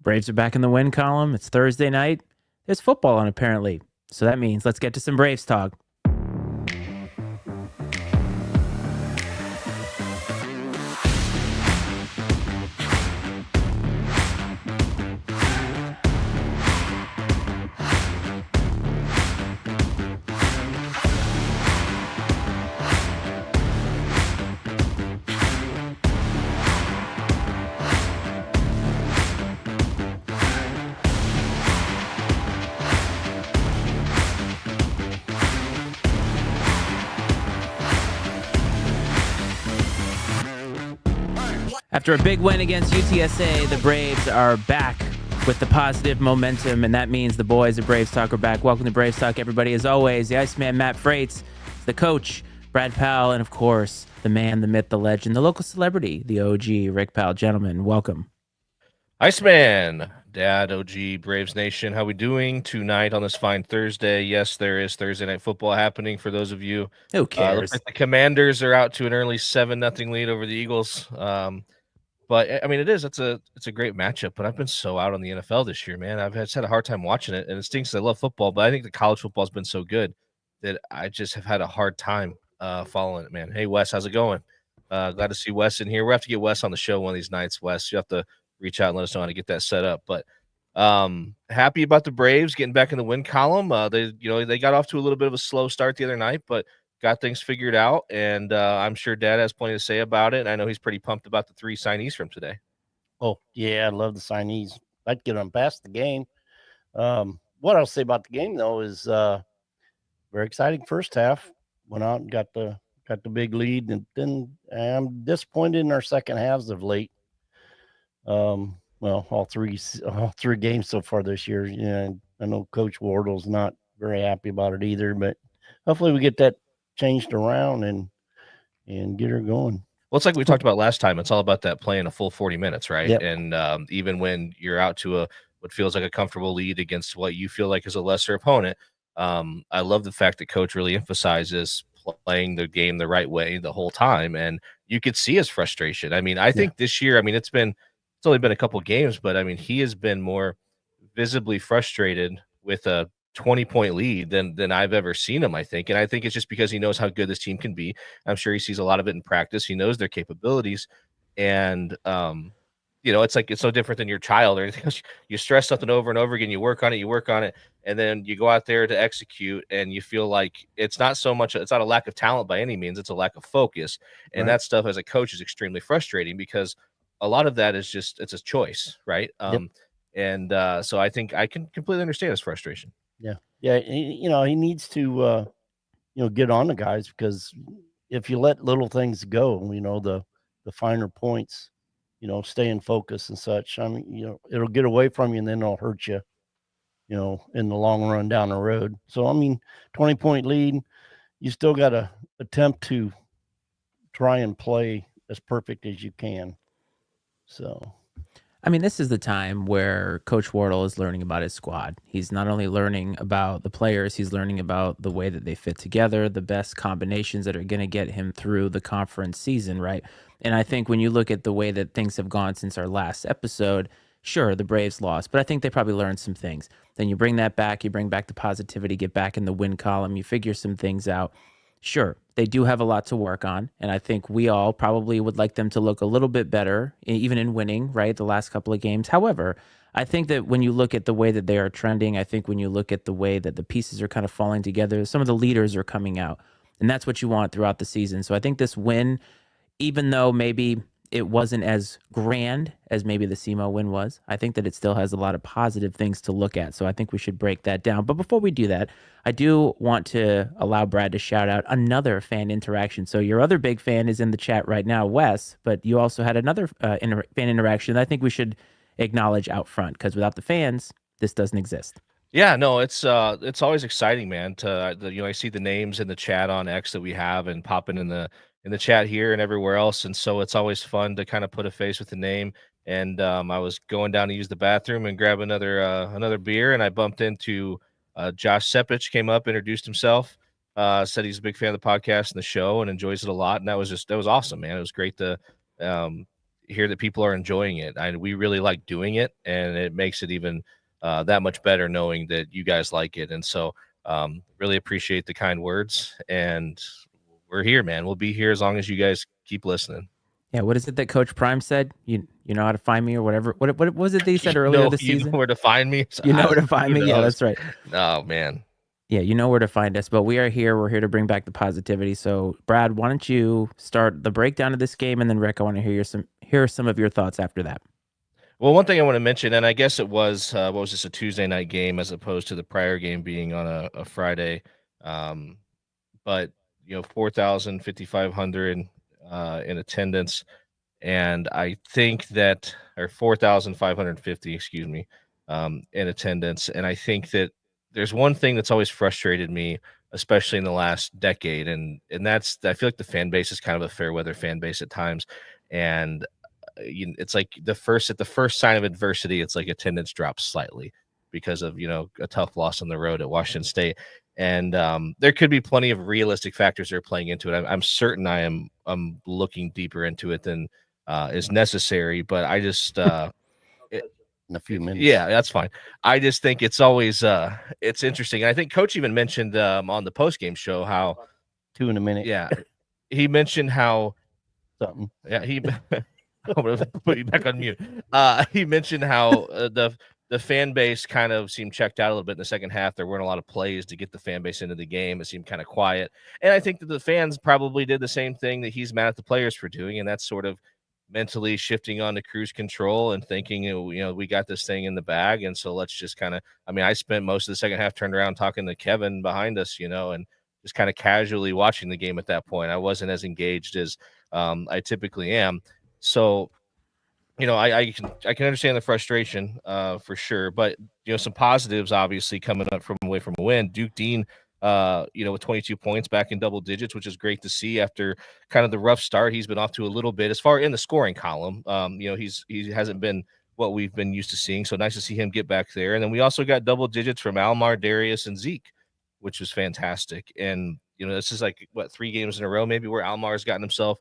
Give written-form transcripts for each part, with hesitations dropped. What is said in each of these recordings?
Braves are back in the win column. It's Thursday night. There's football on, apparently. So that means let's get to some Braves talk. After a big win against UTSA, the Braves are back with the positive momentum, and that means the boys of Braves Talk are back. Welcome to Braves Talk, everybody. As always, the Iceman, Matt Freites, the coach, Brad Powell, and of course, the man, the myth, the legend, the local celebrity, the OG, Rick Powell. Gentlemen, welcome. Iceman, Dad, OG, Braves Nation, how we doing tonight on this fine Thursday? Yes, there is Thursday Night Football happening for those of you. Who cares? Looks like the Commanders are out to an early 7-0 lead over the Eagles. But I mean, it's a great matchup. But I've been so out on the NFL this year, man. I've had a hard time watching it, and it stinks. I love football, but I think the college football has been so good that I just have had a hard time following it, man. Hey, Wes, how's it going? Glad to see Wes in here. We'll have to get Wes on the show one of these nights. Wes, you have to reach out and let us know how to get that set up. But happy about the Braves getting back in the win column. They got off to a little bit of a slow start the other night, but got things figured out, and I'm sure Dad has plenty to say about it. And I know he's pretty pumped about the 3 signees from today. Oh, yeah, I love the signees. I'd get them past the game. What I'll say about the game, though, is very exciting first half. Went out and got the big lead, and then I'm disappointed in our second halves of late. Well, all three games so far this year. Yeah, I know Coach Wardle's not very happy about it either, but hopefully we get that changed around and get her going. Well, it's like we talked about last time. It's all about that playing a full 40 minutes, right? Yep. And even when you're out to what feels like a comfortable lead against what you feel like is a lesser opponent, I love the fact that Coach really emphasizes playing the game the right way the whole time, and you could see his frustration. I mean, I think this year, I mean, it's only been a couple games, but I mean, he has been more visibly frustrated with a 20-point lead than I've ever seen him, I think. And I think it's just because he knows how good this team can be. I'm sure he sees a lot of it in practice. He knows their capabilities. And, it's like it's no different than your child or anything else. You stress something over and over again. You work on it, and then you go out there to execute, and you feel like it's not a lack of talent by any means. It's a lack of focus. And that stuff as a coach is extremely frustrating because a lot of that is just it's a choice, right? And so I think I can completely understand his frustration. Yeah. He needs to, get on the guys, because if you let little things go, the finer points, stay in focus and such, I mean, it'll get away from you and then it'll hurt you, in the long run down the road. So, I mean, 20-point lead, you still got to attempt to try and play as perfect as you can. So, I mean, this is the time where Coach Wardle is learning about his squad. He's not only learning about the players, he's learning about the way that they fit together, the best combinations that are going to get him through the conference season, right? And I think when you look at the way that things have gone since our last episode, sure, the Braves lost, but I think they probably learned some things. Then you bring that back, you bring back the positivity, get back in the win column, you figure some things out. Sure, they do have a lot to work on, and I think we all probably would like them to look a little bit better, even in winning, right, the last couple of games. However, I think that when you look at the way that they are trending, I think when you look at the way that the pieces are kind of falling together, some of the leaders are coming out, and that's what you want throughout the season. So I think this win, even though maybe it wasn't as grand as maybe the SEMO win was, I think that it still has a lot of positive things to look at. So I think we should break that down. But before we do that, I do want to allow Brad to shout out another fan interaction. So your other big fan is in the chat right now, Wes, but you also had another fan interaction that I think we should acknowledge out front, because without the fans, this doesn't exist. Yeah, no, it's always exciting, man. I see the names in the chat on X that we have and popping in the chat here and everywhere else, and so it's always fun to kind of put a face with the name. And I was going down to use the bathroom and grab another beer, and I bumped into Josh Sepich. Came up, introduced himself, said he's a big fan of the podcast and the show and enjoys it a lot, and that was awesome, man. It was great to hear that people are enjoying it. We really like doing it, and it makes it even that much better knowing that you guys like it. And so, really appreciate the kind words. And we're here, man. We'll be here as long as you guys keep listening. Yeah, what is it that Coach Prime said? You know how to find me or whatever. What was it that he said earlier this You know season? where to find me. You know where to find me. Yeah, that's right. Oh man. Yeah, you know where to find us. But we are here. We're here to bring back the positivity. So, Brad, why don't you start the breakdown of this game, and then Rick, I want to hear some of your thoughts after that. Well, one thing I want to mention, and I guess it was what was this, a Tuesday night game as opposed to the prior game being on a Friday. But 4,000, 5,500 in attendance, and I think that, or 4,550, excuse me, in attendance. And I think that there's one thing that's always frustrated me, especially in the last decade, and that's, I feel like the fan base is kind of a fair weather fan base at times, and it's like at the first sign of adversity, it's like attendance drops slightly because of a tough loss on the road at Washington State. And there could be plenty of realistic factors that are playing into it. I'm certain I'm looking deeper into it than is necessary, but I just In a few minutes. yeah, that's fine. I just think it's always it's interesting. And I think Coach even mentioned on the post game show how 2 in a minute. yeah, he mentioned how Something. yeah he I'm gonna put you back on mute. He mentioned how the fan base kind of seemed checked out a little bit in the second half. There weren't a lot of plays to get the fan base into the game. It seemed kind of quiet, and I think that the fans probably did the same thing that he's mad at the players for doing, and that's sort of mentally shifting on to cruise control and thinking, we got this thing in the bag, and so let's just kind of. I mean, I spent most of the second half turned around talking to Kevin behind us, and just kind of casually watching the game at that point. I wasn't as engaged as I typically am. So, I can understand the frustration for sure, but some positives obviously coming up from away from a win. Duke Dean, with 22 points back in double digits, which is great to see after kind of the rough start. He's been off to a little bit as far in the scoring column. He hasn't been what we've been used to seeing, so nice to see him get back there. And then we also got double digits from Almar, Darius, and Zeke, which was fantastic. And this is like 3 games in a row maybe where Almar's gotten himself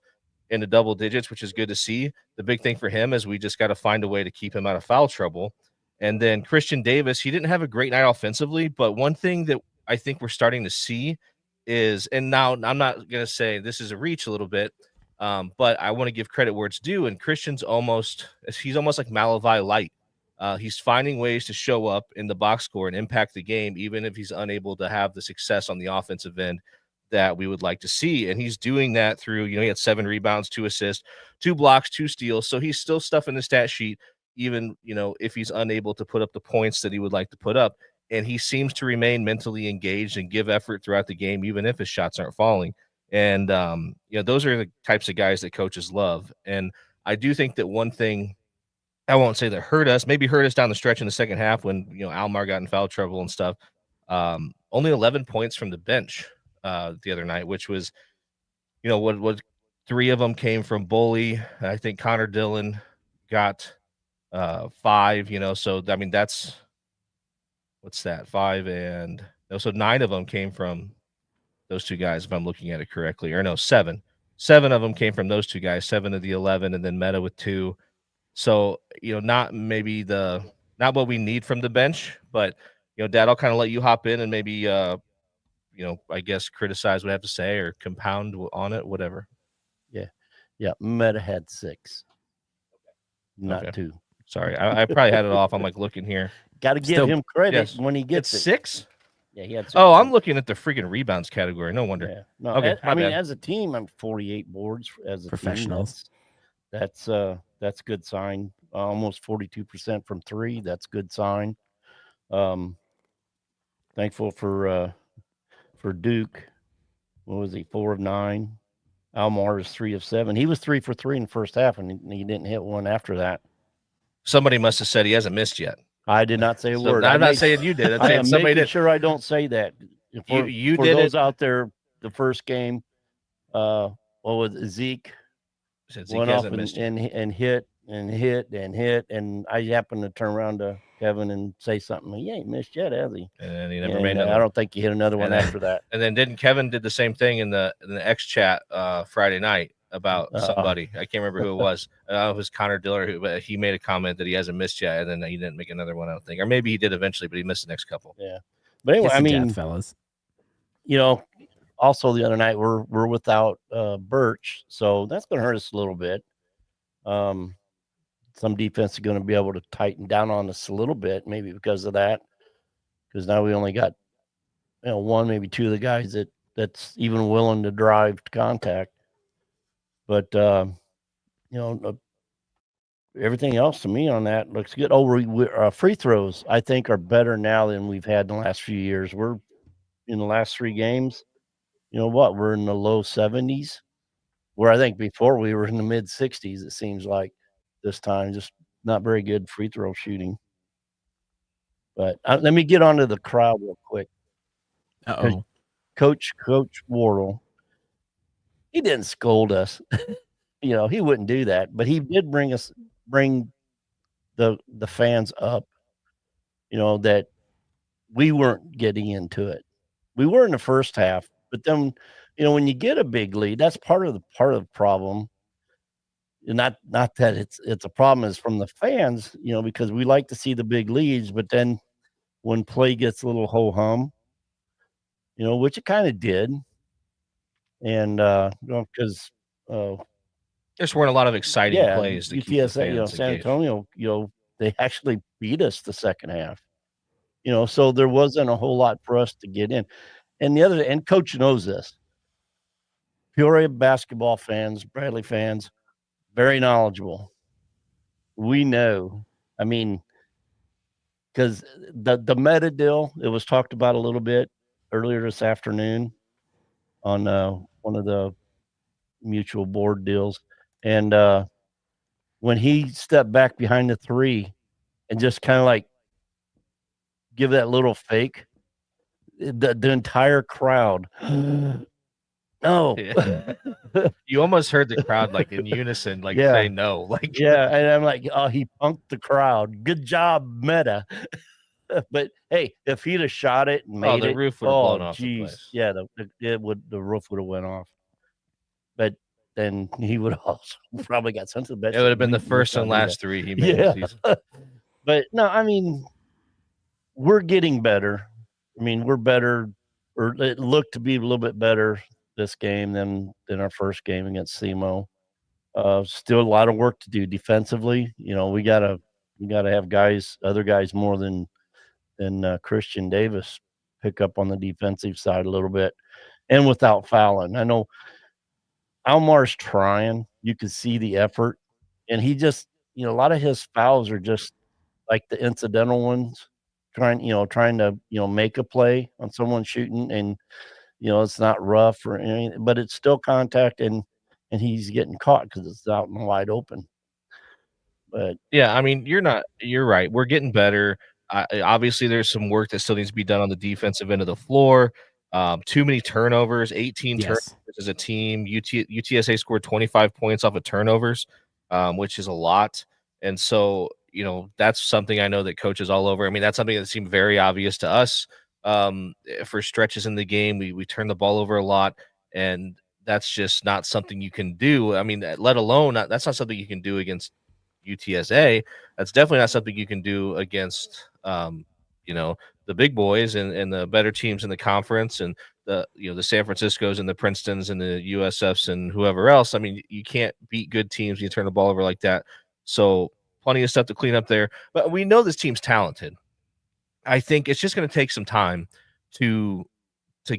into double digits, which is good to see. The big thing for him is we just got to find a way to keep him out of foul trouble. And then Christian Davis, he didn't have a great night offensively, but one thing that I think we're starting to see is, and now I'm not going to say this is a reach a little bit, but I want to give credit where it's due. And he's almost like Malavai light. He's finding ways to show up in the box score and impact the game, even if he's unable to have the success on the offensive end that we would like to see. And he's doing that through, he had 7 rebounds, 2 assists, 2 blocks, 2 steals. So he's still stuffing the stat sheet, even, if he's unable to put up the points that he would like to put up. And he seems to remain mentally engaged and give effort throughout the game, even if his shots aren't falling. And, those are the types of guys that coaches love. And I do think that one thing, I won't say that hurt us down the stretch in the second half when, Almar got in foul trouble and stuff. Only 11 points from the bench the other night, which was, what 3 of them came from Bully. I think Connor Dillon got 5, so I mean that's what's that 5, and so 9 of them came from those 2 guys, if I'm looking at it correctly, or no, 7 of them came from those 2 guys, 7 of the 11, and then Meta with 2. So not what we need from the bench, but Dad, I'll kind of let you hop in and maybe I guess criticize what I have to say or compound on it, whatever. Yeah. Meta had 6, not 2. Sorry, I probably had it off. I'm like looking here. Got to give him credit when he gets it's it. 6. Yeah, he had 6. Oh, I'm looking at the freaking rebounds category. No wonder. Yeah. No, okay. I mean, as a team, I'm 48 boards as a Professionals. Team. That's good sign. Almost 42% from 3. That's good sign. Thankful for Duke. What was he? 4 of 9. Almar is 3 of 7. He was 3 for 3 in the first half, and he didn't hit one after that. Somebody must have said he hasn't missed yet. I did not say a word. I'm not saying you did. I am somebody making did. sure I don't say that. You for did those it out there. The first game, what was it? Zeke went off and hit, and I happened to turn around to Kevin and say something. He ain't missed yet, has he? And he never made. I don't think he hit another one after that. And then Kevin did the same thing in the X chat Friday night. about somebody. I can't remember who it was. It was Connor Diller, but he made a comment that he hasn't missed yet, and then he didn't make another one, I don't think. Or maybe he did eventually, but he missed the next couple. Yeah. But anyway, Kiss I of death, mean, fellas. Also the other night we're without Birch, so that's going to hurt us a little bit. Some defense is going to be able to tighten down on us a little bit, maybe because of that. Because now we only got one, maybe two of the guys that's even willing to drive to contact. But everything else to me on that looks good. Free throws I think are better now than we've had in the last few years. We're in the last 3 games. We're in the low 70s, where I think before we were in the mid 60s. It seems like this time, just not very good free throw shooting. But let me get onto the crowd real quick. Uh-oh. Coach Wardle, he didn't scold us. He wouldn't do that, but he did bring the fans up, that we weren't getting into it. We were in the first half, but then, when you get a big lead, that's part of the problem. And not that it's a problem is from the fans, because we like to see the big leads, but then when play gets a little ho hum, which it kind of did, and because Just weren't a lot of exciting yeah, plays to keep the UTSA, fans San engaged. Antonio, they actually beat us the second half, so there wasn't a whole lot for us to get in. And coach knows this. Peoria basketball fans, Bradley fans, very knowledgeable. We know. I mean, because the meta deal, it was talked about a little bit earlier this afternoon on one of the mutual board deals. And when he stepped back behind the 3 and just kind of like give that little fake, the entire crowd, no. Yeah. You almost heard the crowd like in unison, like Yeah. say no. Like Yeah. And I'm like, oh, he punked the crowd. Good job, meta. But hey, if he'd have shot it and made the it, roof would have blown off the geez, place. yeah, the roof would have went off. But then he would also probably got sent to the bench. It would have been the Let's first not and do that. last 3 he made in the season. But no, I mean, we're getting better. I mean, we're better, or it looked to be a little bit better this game than our first game against SEMO. Still a lot of work to do defensively. We gotta have other guys more than Christian Davis pick up on the defensive side a little bit, and without fouling. I know Almar's trying. You can see the effort, and he just, a lot of his fouls are just like the incidental ones, trying to, make a play on someone shooting, and it's not rough or anything, but it's still contact, and he's getting caught because it's out and wide open. But Yeah, I mean, you're right. We're getting better. Obviously, there's some work that still needs to be done on the defensive end of the floor. Too many turnovers, 18 turnovers Yes. as a team. UTSA scored 25 points off of turnovers, which is a lot. And so, that's something I know that coaches all over. I mean, that's something that seemed very obvious to us. For stretches in the game, we turn the ball over a lot, and that's just not something you can do. I mean, let alone that's not something you can do against UTSA. That's definitely not something you can do against the big boys and the better teams in the conference, and the San Franciscos and the Princetons and the USFs and whoever else. I mean, you can't beat good teams when you turn the ball over like that. So plenty of stuff to clean up there. But we know this team's talented. I think it's just going to take some time to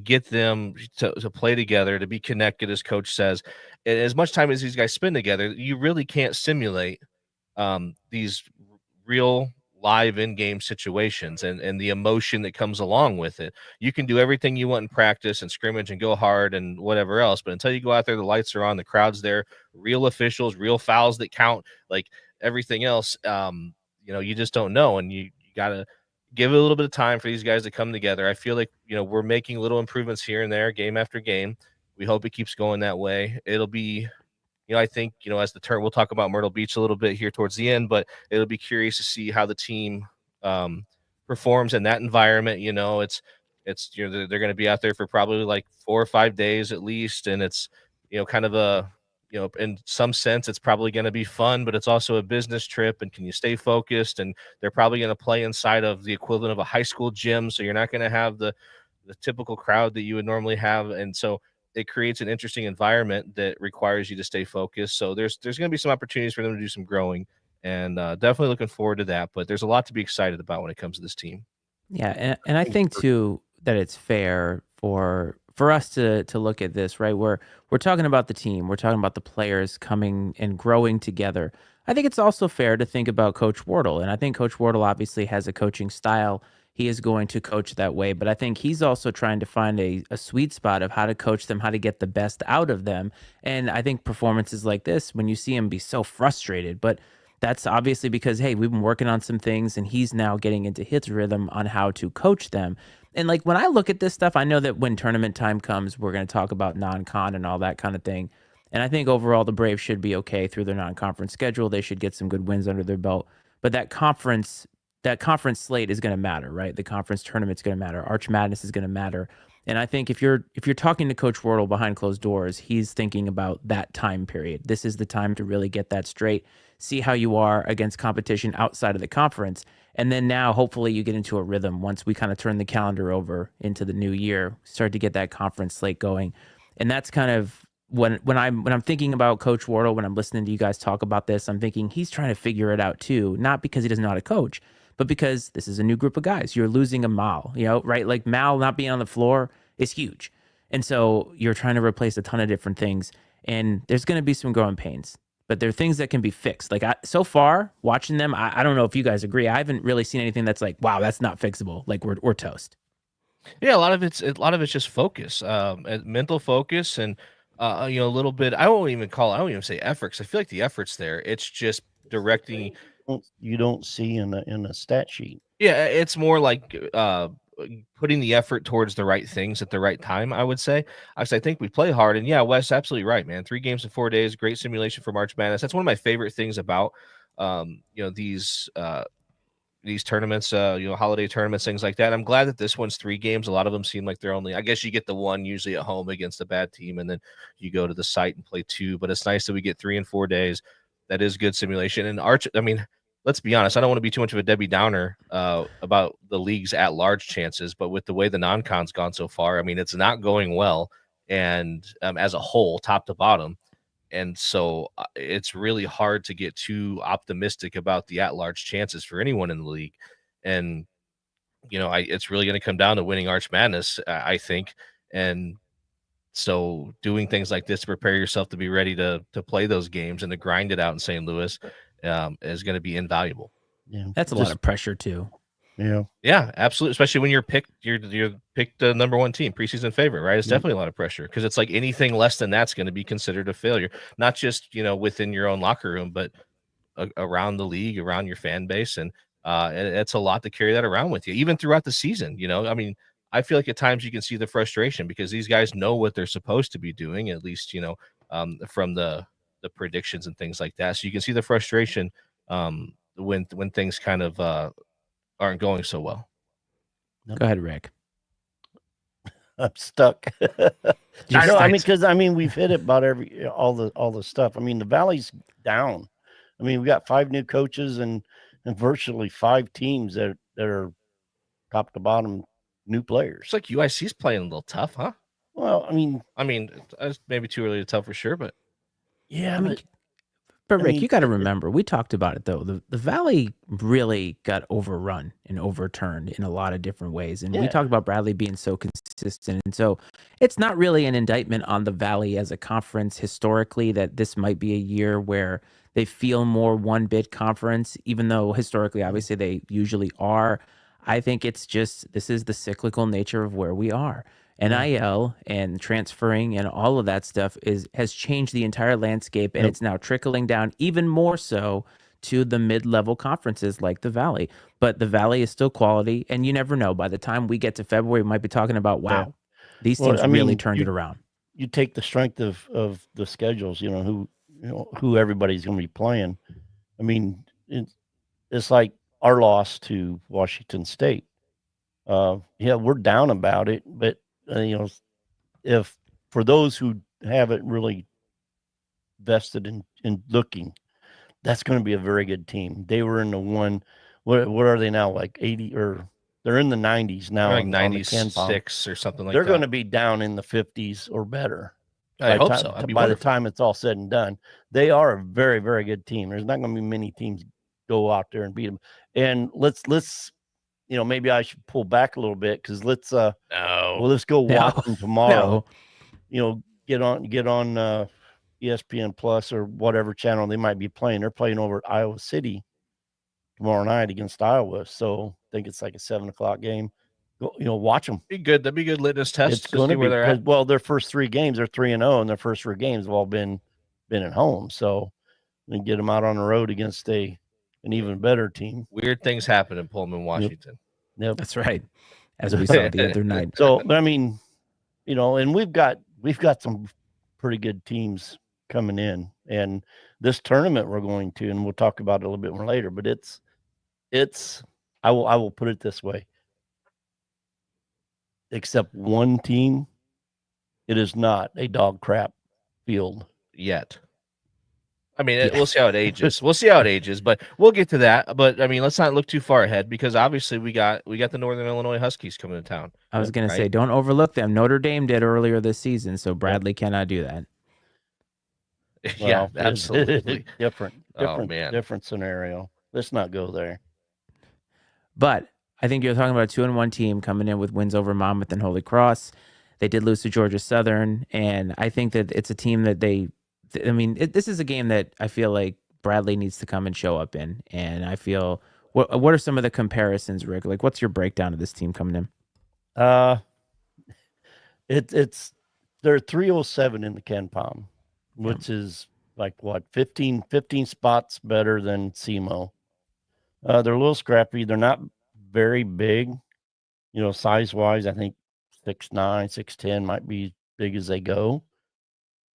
get them to play together, to be connected, as coach says. And as much time as these guys spend together, you really can't simulate these real live in-game situations and the emotion that comes along with it. You can do everything you want in practice and scrimmage and go hard and whatever else, but until you go out there, the lights are on, the crowd's there, real officials, real fouls that count, like everything else, you just don't know, and you gotta give it a little bit of time for these guys to come together. I feel like we're making little improvements here and there, game after game. We hope it keeps going that way. It'll be I think, as the turn, we'll talk about Myrtle Beach a little bit here towards the end, but it'll be curious to see how the team performs in that environment. They're going to be out there for probably like 4 or 5 days at least. And it's, kind of in some sense, it's probably going to be fun, but it's also a business trip. And can you stay focused? And they're probably going to play inside of the equivalent of a high school gym. So you're not going to have the typical crowd that you would normally have. And so it creates an interesting environment that requires you to stay focused. So there's going to be some opportunities for them to do some growing, and definitely looking forward to that. But there's a lot to be excited about when it comes to this team. Yeah, and I think too that it's fair for us to look at this, right? We're talking about the team, we're talking about the players coming and growing together. I think it's also fair to think about Coach Wardle, and I think Coach Wardle obviously has a coaching style. He is going to coach that way, but I think he's also trying to find a sweet spot of how to coach them, how to get the best out of them. And I think performances like this, when you see him be so frustrated, but that's obviously because, hey, we've been working on some things and he's now getting into his rhythm on how to coach them. And like when I look at this stuff, I know that when tournament time comes, we're going to talk about non-con and all that kind of thing. And I think overall the Braves should be okay through their non-conference schedule. They should get some good wins under their belt. But that conference slate is going to matter, right? The conference tournament's going to matter. Arch Madness is going to matter. And I think if you're talking to Coach Wardle behind closed doors, he's thinking about that time period. This is the time to really get that straight, see how you are against competition outside of the conference. And then now hopefully you get into a rhythm once we kind of turn the calendar over into the new year, start to get that conference slate going. And that's kind of when I'm thinking about Coach Wardle, when I'm listening to you guys talk about this, I'm thinking he's trying to figure it out too, not because he doesn't know how to coach, but because this is a new group of guys. You're losing a Mal, right? Like Mal not being on the floor is huge. And so you're trying to replace a ton of different things. And there's going to be some growing pains, but there are things that can be fixed. Like so far, watching them, I don't know if you guys agree. I haven't really seen anything that's like, wow, that's not fixable. Like we're toast. Yeah, a lot of it's just focus, mental focus, and a little bit. I don't even say effort, 'cause I feel like the effort's there. It's just directing. You don't see in a stat sheet. Yeah, it's more like putting the effort towards the right things at the right time, I would say. I think we play hard, and yeah, Wes, absolutely right, man. 3 games in 4 days, great simulation for March Madness. That's one of my favorite things about these tournaments, holiday tournaments, things like that. I'm glad that this one's 3 games. A lot of them seem like they're only, I guess you get the one usually at home against a bad team, and then you go to the site and play 2. But it's nice that we get 3 and 4 days. That is good simulation. And I mean, let's be honest, I don't want to be too much of a Debbie Downer about the league's at large chances, but with the way the non-con's gone so far, I mean, it's not going well. And as a whole, top to bottom. And so it's really hard to get too optimistic about the at-large chances for anyone in the league. And it's really going to come down to winning Arch Madness, I think. And so doing things like this to prepare yourself to be ready to play those games and to grind it out in St. Louis is going to be invaluable. Yeah, That's a lot of pressure too. Yeah, Yeah, absolutely. Especially when you're picked the number 1 team, preseason favorite, right? It's definitely a lot of pressure, because it's like anything less than that's going to be considered a failure, not just within your own locker room, but around the league, around your fan base, and it's a lot to carry that around with you, even throughout the season. I mean, I feel like at times you can see the frustration because these guys know what they're supposed to be doing, at least from the predictions and things like that. So you can see the frustration when things kind of aren't going so well. Go ahead, Rick. I'm stuck. You're No, I stuck. mean, we've hit it about all the stuff. I mean, the Valley's down. I mean, we got 5 new coaches and virtually 5 teams that are top to bottom new players. It's like UIC's playing a little tough, huh? Well, I mean, It's maybe too early to tell for sure, but yeah, I mean, but But I Rick, mean, you got to remember, we talked about it though. The Valley really got overrun and overturned in a lot of different ways. And we Yeah. talked about Bradley being so consistent. And so it's not really an indictment on the Valley as a conference historically that this might be a year where they feel more one bid conference, even though historically, obviously, they usually are. I think it's just this is the cyclical nature of where we are. NIL and transferring and all of that stuff has changed the entire landscape, and Yep. it's now trickling down even more so to the mid-level conferences like the Valley. But the Valley is still quality, and you never know. By the time we get to February, we might be talking about, wow, these Well, teams I really mean, turned it around. you take the strength of the schedules, who everybody's going to be playing. I mean, it's like our loss to Washington State. Yeah, we're down about it, but if for those who haven't really vested in looking. That's going to be a very good team. They were in the one. What are they now? Like 80 or they're in the 90s now like on the Ken Palm. 96 or something like They're that. going to be down in the 50s or better. I hope so. That'd be by wonderful. the time it's all said and done, they are a very, very good team. There's not going to be many teams go out there and beat them. And let's maybe I should pull back a little bit because let's go watch them tomorrow. No. Get on ESPN Plus or whatever channel they might be playing. They're playing over at Iowa City tomorrow night against Iowa. So I think it's like a 7:00 game. Go, watch them. Be good. That'd be a good litmus test. It's going to be where they're at. Well, their first 3 games, they're 3-0, and their first 3 games have all been at home. So we get them out on the road against an even better team. Weird things happen in Pullman, Washington. Yep. That's right. As we saw the other night. So, but I mean, and we've got some pretty good teams coming in, and this tournament we're going to, and we'll talk about it a little bit more later. But I will put it this way: except one team, it is not a dog crap field yet. I mean, we'll see how it ages. But we'll get to that. But I mean, let's not look too far ahead because obviously we got the Northern Illinois Huskies coming to town. I was going to say, don't overlook them. Notre Dame did earlier this season, so Bradley cannot do that. Yeah, absolutely. Different scenario. Let's not go there. But I think you're talking about a 2-1 team coming in with wins over Monmouth and Holy Cross. They did lose to Georgia Southern, and I think that it's a team that this is a game that I feel like Bradley needs to come and show up in. And I feel, what are some of the comparisons, Rick? Like, what's your breakdown of this team coming in? They're 307 in the Ken Palm, which is like what 15 spots better than SEMO. They're a little scrappy. They're not very big, size wise. I think 6'9", 6'10" might be big as they go,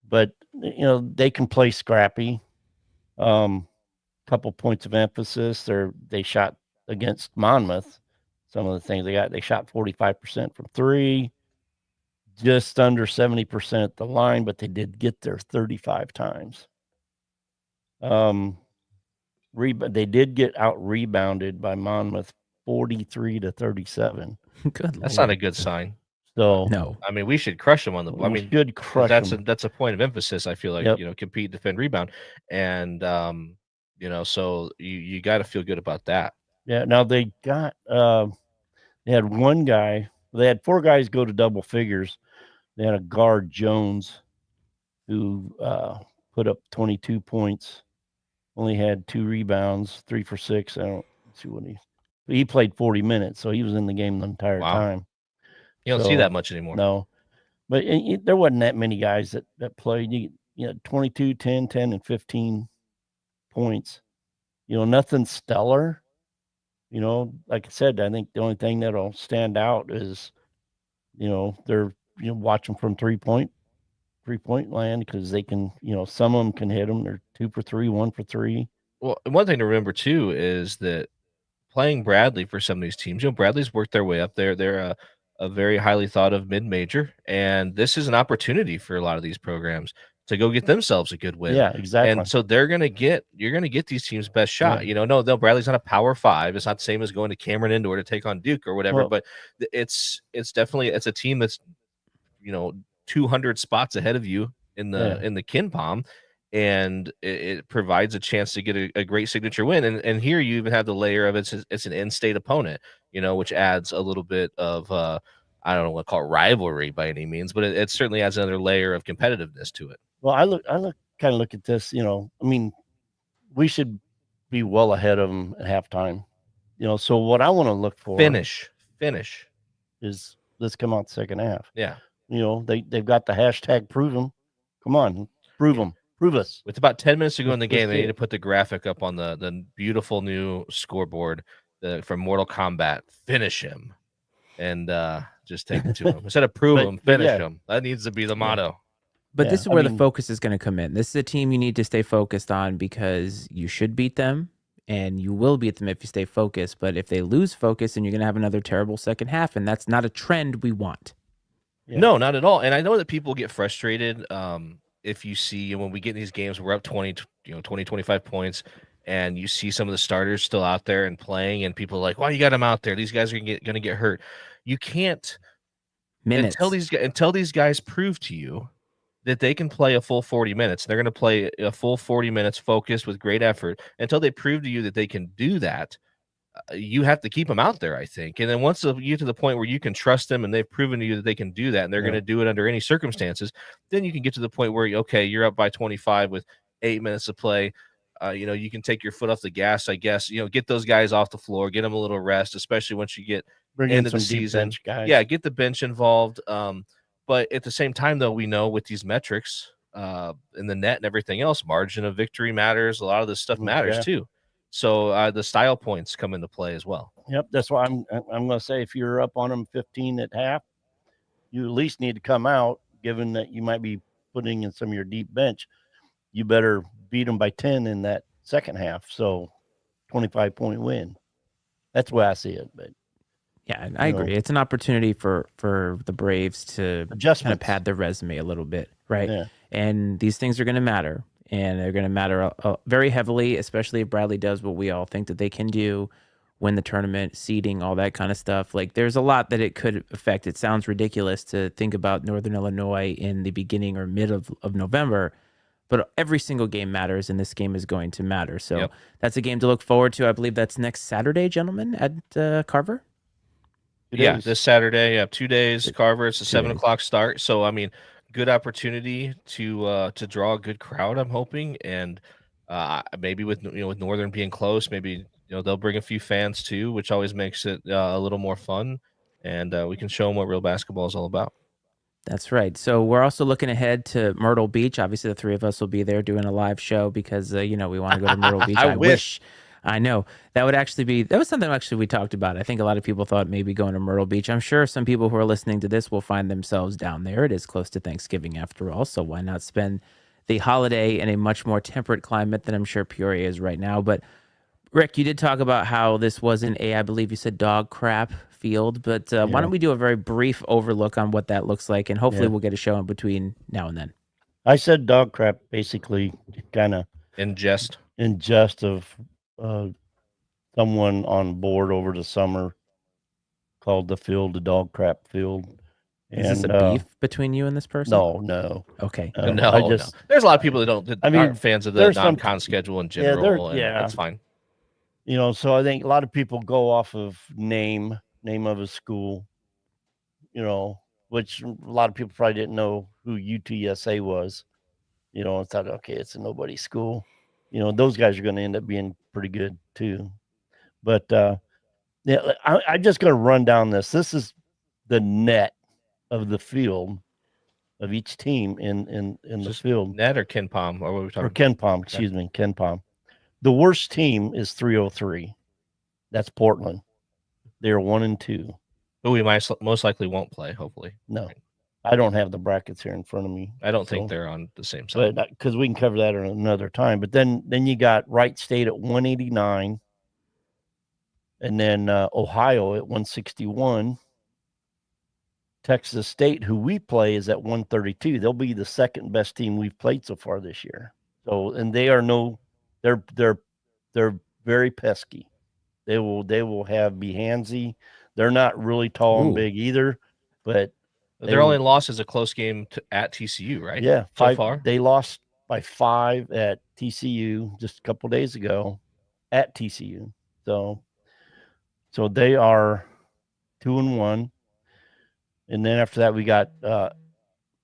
but they can play scrappy. Couple points of emphasis. They shot against Monmouth. Some of the things they shot 45% from 3, just under 70% at the line, but they did get there 35 times. They did get out rebounded by Monmouth 43-37. Good. That's not a good sign. So no, I mean, we should crush them on the. I mean, should crush them. That's a point of emphasis. I feel like compete, defend, rebound, and so you got to feel good about that. Yeah. Now they got they had one guy. They had 4 guys go to double figures. They had a guard, Jones, who put up 22 points. Only had 2 rebounds, 3 for 6. I don't see what he played 40 minutes, so he was in the game the entire time. You don't see that much anymore. No, but there wasn't that many guys that played. You know, 22, 10, 10, and 15 points. Nothing stellar. Like I said, I think the only thing that'll stand out is, they're watching from 3-point land because they can, some of them can hit them. They're 2 for 3, 1 for 3. Well, one thing to remember too is that playing Bradley for some of these teams, Bradley's worked their way up there. They're a very highly thought of mid-major, and this is an opportunity for a lot of these programs to go get themselves a good win. Yeah, exactly. And so you're going to get these teams best shot. Yeah. No, Bradley's not a Power 5. It's not the same as going to Cameron Indoor to take on Duke or whatever, but it's definitely a team that's 200 spots ahead of you in the Ken Palm, and it provides a chance to get a great signature win. And here you even have the layer of it's an in-state opponent, which adds a little bit of I don't know what to call it, rivalry by any means, but it certainly adds another layer of competitiveness to it. Well, I look at this, I mean, we should be well ahead of them at halftime. So what I want to look for finish is let's come out the second half. Yeah. They've got the hashtag prove them. Come on, prove them. Prove us. With about 10 minutes to go in the game, they need to put the graphic up on the beautiful new scoreboard from Mortal Kombat. Finish him. And just take it to him. Instead of prove him, finish him. That needs to be the motto. But this is where the focus is going to come in. This is a team you need to stay focused on because you should beat them, and you will beat them if you stay focused. But if they lose focus, then you're going to have another terrible second half, and that's not a trend we want. Yeah. No, not at all. And I know that people get frustrated if you see when we get in these games, we're up 20, 20, 25 points, and you see some of the starters still out there and playing, and people are like, "Why you got them out there? These guys are gonna get hurt." You can't Minutes. until these guys prove to you that they can play a full 40 minutes. They're going to play a full 40 minutes focused with great effort. Until they prove to you that they can do that, you have to keep them out there, I think. And then once you get to the point where you can trust them and they've proven to you that they can do that and they're going to do it under any circumstances, then you can get to the point where, okay, you're up by 25 with 8 minutes to play. You can take your foot off the gas, I guess. Get those guys off the floor, get them a little rest, especially once you get Bring in into some the deep season. bench guys. Yeah, get the bench involved. But at the same time, though, we know with these metrics in the net and everything else, margin of victory matters. A lot of this stuff matters too. So the style points come into play as well. Yep, that's why I'm going to say if you're up on them 15 at half, you at least need to come out. Given that you might be putting in some of your deep bench, you better beat them by 10 in that second half. So 25-point win. That's the way I see it. But yeah, I agree. It's an opportunity for the Braves to kind of pad their resume a little bit, right? Yeah. And these things are going to matter, and they're going to matter very heavily, especially if Bradley does what we all think that they can do, win the tournament, seeding, all that kind of stuff. Like, there's a lot that it could affect. It sounds ridiculous to think about Northern Illinois in the beginning or mid of November, but every single game matters, and this game is going to matter. So that's a game to look forward to. I believe that's next Saturday, gentlemen, at Carver. Yeah, this Saturday. 2 days, Carver. It's a 7 o'clock start. So, I mean, good opportunity to draw a good crowd, I'm hoping. And maybe with Northern being close, maybe they'll bring a few fans too, which always makes it a little more fun. And we can show them what real basketball is all about. That's right. So we're also looking ahead to Myrtle Beach. Obviously, the three of us will be there doing a live show because, we want to go to Myrtle Beach. I wish. I know. That was something actually we talked about. I think a lot of people thought maybe going to Myrtle Beach. I'm sure some people who are listening to this will find themselves down there. It is close to Thanksgiving after all. So why not spend the holiday in a much more temperate climate than I'm sure Peoria is right now. But Rick, you did talk about how this wasn't I believe you said dog crap field, but why don't we do a very brief overlook on what that looks like, and hopefully we'll get a show in between now and then. I said dog crap basically kind of in jest of someone on board over the summer called the field the dog crap field. Is this a beef between you and this person? No. Okay. No. There's a lot of people that aren't fans of the non-con schedule in general, and that's fine. So I think a lot of people go off of name of a school, which a lot of people probably didn't know who UTSA was, and thought, okay, it's a nobody school. Those guys are going to end up being pretty good too. But I'm just going to run down this. This is the net of the field of each team in the field. Net or Ken Palm? Or what are we talking about? Ken Palm, excuse me, Ken Palm. The worst team is 303. That's Portland. They're 1-2. Who we most likely won't play, hopefully. No. I don't have the brackets here in front of me. I don't think they're on the same side. Because we can cover that at another time. But then you got Wright State at 189. And then Ohio at 161. Texas State, who we play, is at 132. They'll be the second best team we've played so far this year. So, and they are they're very pesky. They will have Behanzi. They're not really tall and big either, but their only loss is a close game at TCU, right? Yeah, so far they lost by 5 at TCU just a couple days ago at TCU. So they are 2-1, and then after that we got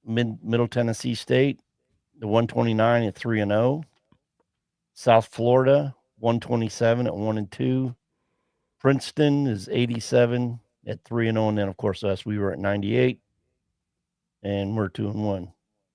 Middle Tennessee State, the 129 at 3-0. South Florida 127 at 1-2. Princeton is 87 at 3-0, and then of course us, we were at 98, and we're 2-1.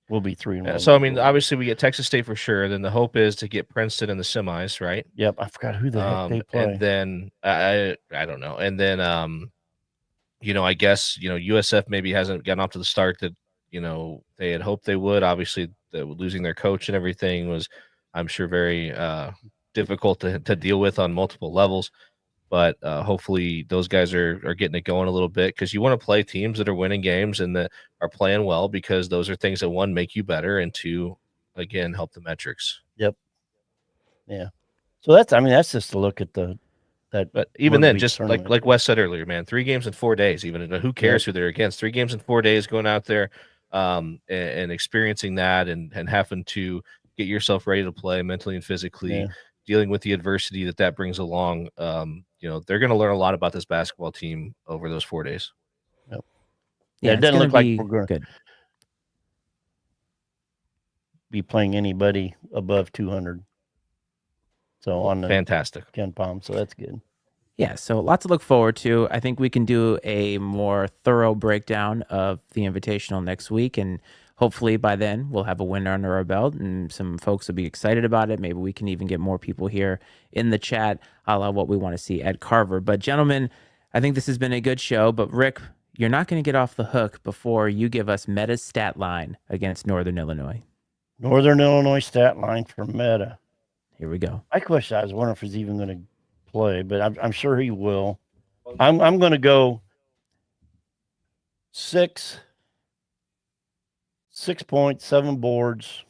We'll be 3-1. So I mean, obviously we get Texas State for sure. Then the hope is to get Princeton in the semis, right? Yep, I forgot who the heck they play. And then I don't know. And then I guess USF maybe hasn't gotten off to the start that they had hoped they would. Obviously, losing their coach and everything was, I'm sure, very difficult to deal with on multiple levels. But hopefully those guys are getting it going a little bit, because you want to play teams that are winning games and that are playing well, because those are things that, one, make you better, and two, again, help the metrics. Yep. Yeah. So that's just to look at that. But even Myrtle then, Beach just tournament. like Wes said earlier, man, 3 games in 4 days. Even who cares who they're against? 3 games in 4 days, going out there, and experiencing that, and having to get yourself ready to play mentally and physically, dealing with the adversity that brings along. They're going to learn a lot about this basketball team over those 4 days. Yep. Yeah, it doesn't look like we're going to be playing anybody above 200. So on the fantastic Ken Palm, so that's good. Yeah, so lots to look forward to. I think we can do a more thorough breakdown of the Invitational next week, and hopefully by then we'll have a winner under our belt, and some folks will be excited about it. Maybe we can even get more people here in the chat, a la what we want to see at Carver. But gentlemen, I think this has been a good show. But Rick, you're not going to get off the hook before you give us Meta's stat line against Northern Illinois. Northern Illinois stat line for Meta. Here we go. I was wondering if he's even going to play, but I'm sure he will. I'm going to go 6 points, 7 boards,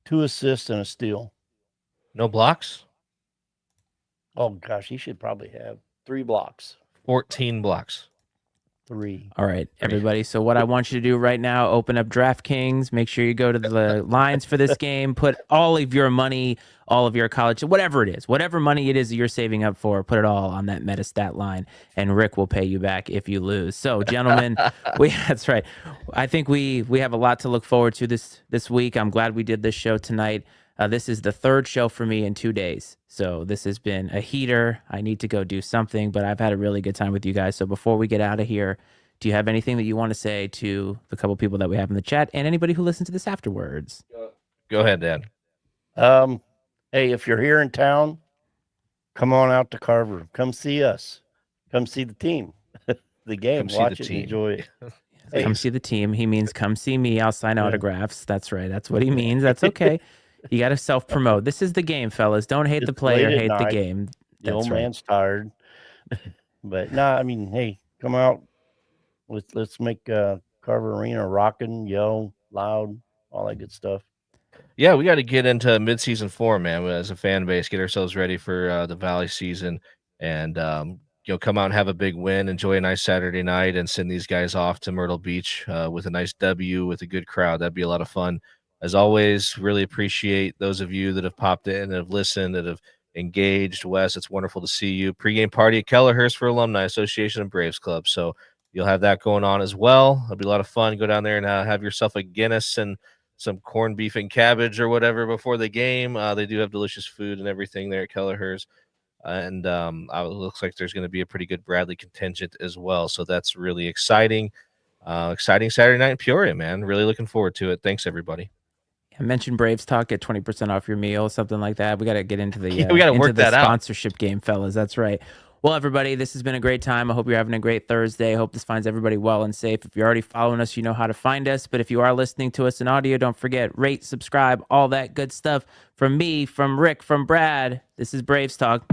2 assists, and a steal. No blocks? Oh gosh, he should probably have 3 blocks. 14 blocks. 3. All right, everybody. So what I want you to do right now, open up DraftKings. Make sure you go to the lines for this game. Put all of your money, all of your college, whatever it is, whatever money it is that you're saving up for, put it all on that Meta stat line, and Rick will pay you back if you lose. So, gentlemen, that's right. I think we have a lot to look forward to this week. I'm glad we did this show tonight. This is the 3rd show for me in 2 days. So this has been a heater. I need to go do something, but I've had a really good time with you guys. So before we get out of here, do you have anything that you want to say to the couple people that we have in the chat and anybody who listens to this afterwards? Go ahead, Dan. Hey, if you're here in town, come on out to Carver. Come see us. Come see the team, the game. Watch it, enjoy it. Hey. Come see the team. He means come see me. I'll sign autographs. That's right. That's what he means. That's okay. You got to self-promote. This is the game, fellas. Don't hate the player, hate the game. The old man's tired. But hey, come out. Let's make Carver Arena rocking, yell, loud, all that good stuff. Yeah, we got to get into midseason form, man, as a fan base, get ourselves ready for the Valley season, and come out and have a big win, enjoy a nice Saturday night, and send these guys off to Myrtle Beach with a nice W with a good crowd. That'd be a lot of fun. As always, really appreciate those of you that have popped in, that have listened, that have engaged. Wes, it's wonderful to see you. Pre-game party at Kelleher's for Alumni Association and Braves Club. So you'll have that going on as well. It'll be a lot of fun. Go down there and have yourself a Guinness and some corned beef and cabbage or whatever before the game. They do have delicious food and everything there at Kelleher's. And it looks like there's going to be a pretty good Bradley contingent as well. So that's really exciting. Exciting Saturday night in Peoria, man. Really looking forward to it. Thanks, everybody. I mentioned Braves Talk, get 20% off your meal, something like that. We got to get into the we got to work that sponsorship game, fellas. That's right. Well, everybody, this has been a great time. I hope you're having a great Thursday. I hope this finds everybody well and safe. If you're already following us, you know how to find us. But if you are listening to us in audio, don't forget, rate, subscribe, all that good stuff. From me, from Rick, from Brad, this is Braves Talk.